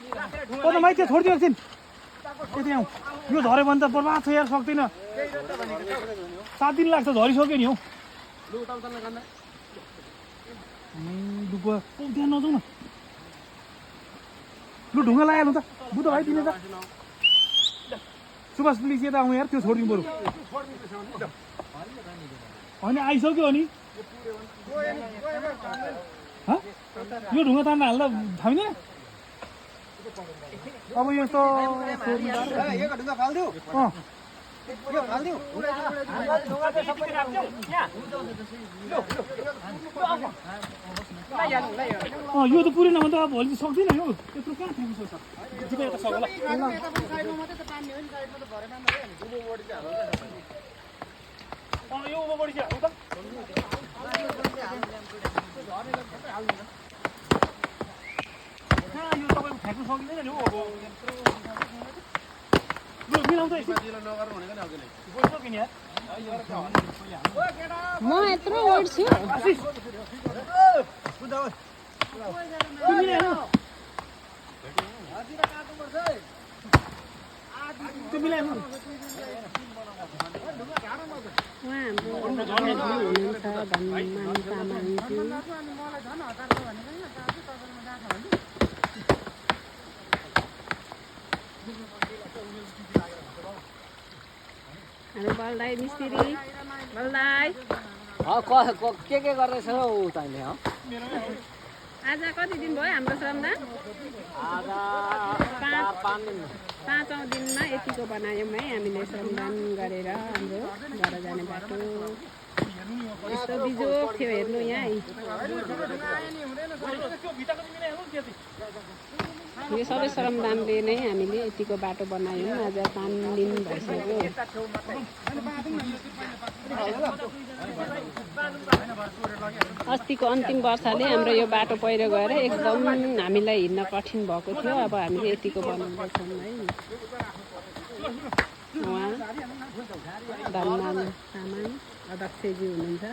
ओ त माइती छोडिदियो एकछिन यति आउँ यो झऱ्यो भने त बर्बाद छ यार सक्दिनँ 7 दिन लाग्छ झरिसक्यो नि हौ डुब्बा त्यहाँ नजाउँ न लु ढुङ्गा लगाइहालौँ त बुद्ध भाइ तिमी त सुभाष प्लिज यता आउँ यार त्यो छोडिदिउँ बरु होइन आइसक्यो अनि यो ढुङ्गा तान्न हाल्दा थामिँदैन अब यस्तो यो त पुरेन भने त अब भोलि सक्दैन यो यत्रो कहाँ फ्याँक्नु सक्छ जिपे यता सक्छ ल यो उभोपट्टि चाहिँ हाल्नु त यो तपाईँको फ्याँक्नु सकिँदैन नि हौ अब लु मिलाउँछ म यत्रो ओड्छु बलदाई मिस्त्री बलदाई के गर्दैछ हौ तैँले हो आज कति दिन भयो हाम्रो श्रमदान आज 5औं दिनमा यतिको बनायौँ है हामीले श्रमदान गरेर हाम्रो घर जाने बाटो यस्तो बिजोग थियो हेर्नु यहाँ यो सबै श्रमदानले नै हामीले यतिको बाटो बनायौँ आज 5 दिन भइसक्यो अस्तिको अन्तिम वर्षले हाम्रो यो बाटो पहिरो गएर एकदम हामीलाई हिँड्न कठिन भएको थियो अब हामीले यतिको बनाउँदैछौँ है उहाँ धनमान तामाङ अध्यक्षजी हुनुहुन्छ